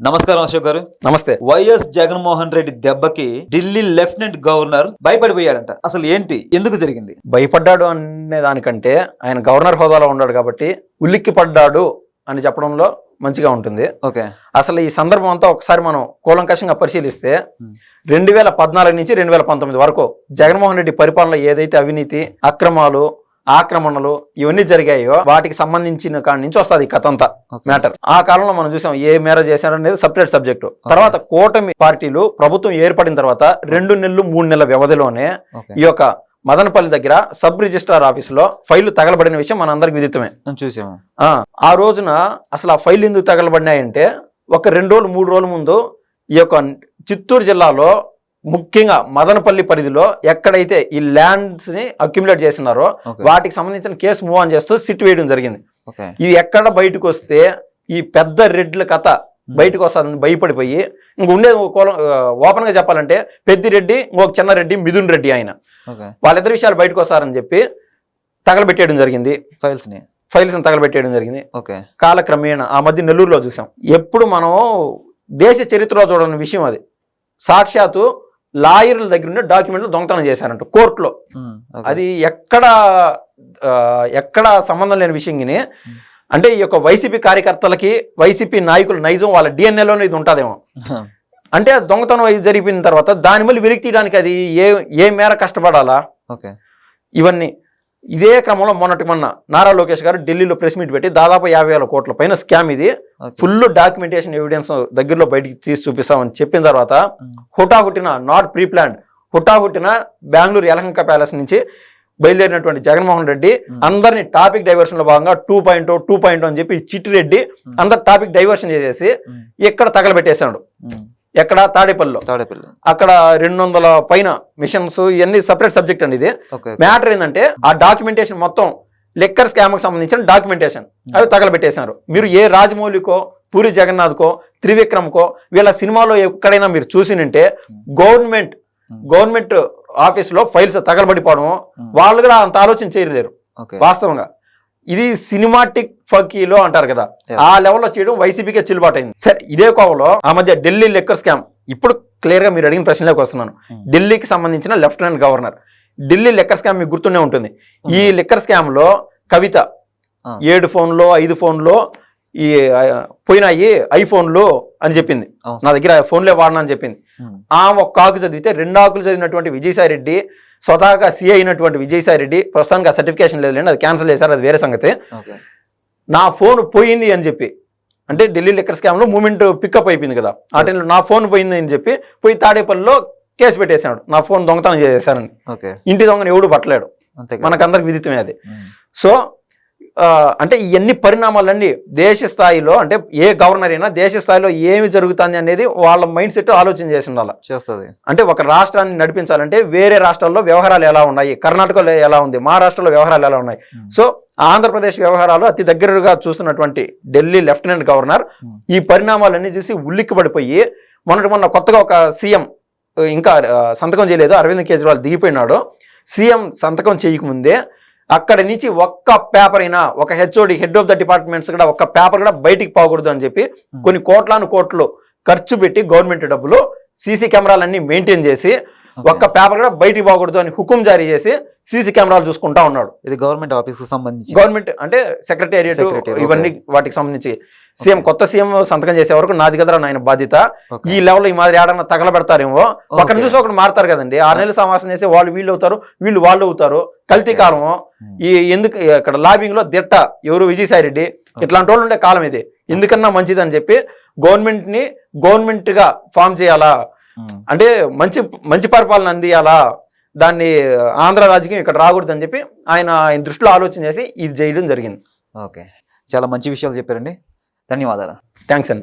నమస్కారం అశోక్ గారు. నమస్తే. వైఎస్ జగన్మోహన్ రెడ్డి దెబ్బకి ఢిల్లీ లెఫ్టినెంట్ గవర్నర్ భయపడిపోయాడంట. అసలు ఏంటి, ఎందుకు జరిగింది? భయపడ్డాడు అనే దానికంటే ఆయన గవర్నర్ హోదాలో ఉన్నాడు కాబట్టి ఉలిక్కి పడ్డాడు అని చెప్పడంలో మంచిగా ఉంటుంది. ఓకే, అసలు ఈ సందర్భం అంతా ఒకసారి మనం కూలంకషంగా పరిశీలిస్తే 2014 నుంచి 2019 వరకు జగన్మోహన్ రెడ్డి పరిపాలనలో ఏదైతే అవినీతి, అక్రమాలు, ఆక్రమణలు ఇవన్నీ జరిగాయో వాటికి సంబంధించిన కాడి నుంచి వస్తుంది ఈ కథ అంతా మ్యాటర్. ఆ కాలంలో మనం చూసాం ఏ మేర చేశాడు అనేది సపరేట్ సబ్జెక్టు. తర్వాత కూటమి పార్టీలు ప్రభుత్వం ఏర్పడిన తర్వాత 2 నెలలు 3 నెలల వ్యవధిలోనే ఈ యొక్క మదనపల్లి దగ్గర సబ్ రిజిస్ట్రార్ ఆఫీసులో ఫైళ్లు తగలబడిన విషయం మన అందరికి విదితమే. చూసాము. ఆ రోజున అసలు ఆ ఫైళ్లు ఎందుకు తగలబడినాయంటే ఒక 2 రోజులు 3 రోజుల ముందు ఈ యొక్క చిత్తూరు జిల్లాలో ముఖ్యంగా మదనపల్లి పరిధిలో ఎక్కడైతే ఈ ల్యాండ్స్ ని అక్యుములేట్ చేస్తున్నారో వాటికి సంబంధించిన కేసు మూవ్ ఆన్ చేస్తూ సిట్ వేయడం జరిగింది. ఇది ఎక్కడ బయటకు వస్తే ఈ పెద్ద రెడ్ల కథ బయటకు వస్తుందని భయపడిపోయి ఇంక ఉండేది ఓపెన్ గా చెప్పాలంటే పెద్దిరెడ్డి, ఇంకొక చిన్న రెడ్డి, మిథున్ రెడ్డి, ఆయన వాళ్ళిద్దరు విషయాలు బయటకు వస్తారని చెప్పి తగలబెట్టేయడం జరిగింది. ఫైల్స్ తగలబెట్టేయడం జరిగింది. కాలక్రమేణా ఆ మధ్య నెల్లూరులో చూసాం. ఎప్పుడు మనం దేశ చరిత్రలో చూడని విషయం అది. సాక్షాత్తు లాయర్ల దగ్గర ఉండే డాక్యుమెంట్లు దొంగతనం చేశారంట కోర్టులో. అది ఎక్కడ సంబంధం లేని విషయం. అంటే ఈ యొక్క వైసీపీ కార్యకర్తలకి, వైసీపీ నాయకుల నైజం వాళ్ళ డిఎన్ఏలోనే ఇది ఉంటుందేమో. అంటే దొంగతనం జరిగిన తర్వాత దాని మళ్ళీ వెలికి తీయడానికి అది ఏ మేర కష్టపడాలా. ఇవన్నీ ఇదే క్రమంలో మొన్న నారా లోకేష్ గారు ఢిల్లీలో ప్రెస్ మీట్ పెట్టి దాదాపు 50,000 కోట్ల పైన స్కామ్ ఇది, ఫుల్ డాక్యుమెంటేషన్ ఎవిడెన్స్ దగ్గరలో బయటికి తీసి చూపిస్తామని చెప్పిన తర్వాత హుటాహుట్టిన, నాట్ ప్రీ ప్లాన్డ్, హుటాహుట్టిన బెంగళూరు యలహంక ప్యాలెస్ నుంచి బయలుదేరినటువంటి జగన్మోహన్ రెడ్డి అందరినీ టాపిక్ డైవర్షన్ లో భాగంగా 2.0 అని చెప్పి చిట్టిరెడ్డి అందరు టాపిక్ డైవర్షన్ చేసేసి ఎక్కడ తగలబెట్టేశాడు. ఎక్కడ? తాడేపల్లిలో. అక్కడ 200 పైన మిషన్స్, ఇవన్నీ సపరేట్ సబ్జెక్ట్ అండి. ఇది మ్యాటర్ ఏంటంటే ఆ డాక్యుమెంటేషన్ మొత్తం లిక్కర్ స్కామ్ కి సంబంధించిన డాక్యుమెంటేషన్ అవి తగలబెట్టేశారు. మీరు ఏ రాజమౌళికో, పూరి జగన్నాథ్కో, త్రివిక్రమ్కో వీళ్ళ సినిమాలో ఎక్కడైనా మీరు చూసినంటే గవర్నమెంట్ ఆఫీసులో ఫైల్స్ తగలబడిపోవడం వాళ్ళు కూడా అంత ఆలోచన చేయలేరు వాస్తవంగా. ఇది సినిమాటిక్ ఫకీలో అంటారు కదా, ఆ లెవెల్లో చేయడం వైసీపీకే చెల్లుబాటు అయింది. సరే, ఇదే కోవలో ఆ మధ్య ఢిల్లీ లిక్కర్ స్కామ్. ఇప్పుడు క్లియర్ గా మీరు అడిగిన ప్రశ్నలోకి వస్తున్నాను. ఢిల్లీకి సంబంధించిన lieutenant governor Delhi liquor scam మీకు గుర్తుండే ఉంటుంది. ఈ లిక్కర్ స్కామ్ లో కవిత 7 ఫోన్లో 5 ఫోన్లో ఈ పోయినాయి ఐఫోన్లు అని చెప్పింది. నా దగ్గర ఫోన్లే వాడినా అని చెప్పింది. ఆ ఒక్క ఆకు చదివితే 2 ఆకులు చదివినటువంటి విజయసాయి రెడ్డి, స్వతహాగా సిఐ అయినటువంటి విజయసాయి రెడ్డి, ప్రస్తుతానికి ఆ సర్టిఫికేషన్ లేదులేండి, అది క్యాన్సిల్ చేశారు, అది వేరే సంగతి. నా ఫోన్ పోయింది అని చెప్పి, అంటే ఢిల్లీ లిక్కర్ స్కామ్ లో మూమెంట్ పికప్ అయిపోయింది కదా, ఆ టైంలో నా ఫోన్ పోయింది అని చెప్పి పోయి తాడేపల్లిలో కేసు పెట్టేశాడు. నా ఫోన్ దొంగతనం చేశారని. ఇంటి దొంగను ఎవడు పట్టలేడు, మనకందరికి విదితమే అది. సో అంటే ఇవన్నీ పరిణామాలన్నీ దేశ స్థాయిలో, అంటే ఏ గవర్నర్ అయినా దేశ స్థాయిలో ఏమి జరుగుతుంది అనేది వాళ్ళ మైండ్ సెట్ ఆలోచన చేసి ఉండాలి. అంటే ఒక రాష్ట్రాన్ని నడిపించాలంటే వేరే రాష్ట్రాల్లో వ్యవహారాలు ఎలా ఉన్నాయి, కర్ణాటకలో ఎలా ఉంది, మహారాష్ట్రలో వ్యవహారాలు ఎలా ఉన్నాయి. సో ఆంధ్రప్రదేశ్ వ్యవహారాలు అతి దగ్గరగా చూస్తున్నటువంటి ఢిల్లీ లెఫ్టినెంట్ గవర్నర్ ఈ పరిణామాలన్నీ చూసి ఉల్లిక్కి పడిపోయి మొన్న కొత్తగా ఒక సీఎం ఇంకా సంతకం చేయలేదు, అరవింద్ కేజ్రీవాల్ దిగిపోయినాడు. సీఎం సంతకం చేయకముందే అక్కడి నుంచి ఒక్క పేపర్ అయినా, ఒక HOD, head of the departments కూడా ఒక్క పేపర్ కూడా బయటికి పోకూడదు అని చెప్పి కొన్ని కోట్లు ఖర్చు పెట్టి గవర్నమెంట్ డబ్బులు సీసీ కెమెరాలన్నీ మెయింటైన్ చేసి ఒక్క పేపర్ కూడా బయటికి పోకూడదు అని హుకుం జారీ చేసి సీసీ కెమెరాలు చూసుకుంటా ఉన్నాడు. ఇది గవర్నమెంట్ ఆఫీస్ కు సంబంధించి, గవర్నమెంట్ అంటే సెక్రటేరియట్ ఇవన్నీ వాటికి సంబంధించి సీఎం, కొత్త సీఎం సంతకం చేసే వరకు నాది కదరా నాయన బాధ్యత. ఈ లెవెల్ ఈ మాదిరి ఏడన్నా తగలబెడతారేమో, ఒకరిని చూసి ఒకరు మారుతారు కదండి. 6 నెలలు సమావేశం చేసి వీళ్ళు అవుతారు, వీళ్ళు వాళ్ళు అవుతారు. కల్తీ కాలము. ఈ ఎందుకు ఇక్కడ లాబింగ్ లో దిట్ట ఎవరు? విజయసాయి రెడ్డి. ఇట్లాంటి వాళ్ళు ఉండే కాలం ఇది. ఎందుకన్నా మంచిది అని చెప్పి గవర్నమెంట్ గా ఫామ్ చేయాలా, అంటే మంచి పరిపాలన అందియాలా, దాన్ని ఆంధ్ర రాజకీయం ఇక్కడ రాకూడదు అని చెప్పి ఆయన దృష్టిలో ఆలోచన చేసి ఇది చేయడం జరిగింది. ఓకే, చాలా మంచి విషయాలు చెప్పారండి. ధన్యవాదాలు. థ్యాంక్స్ అండి.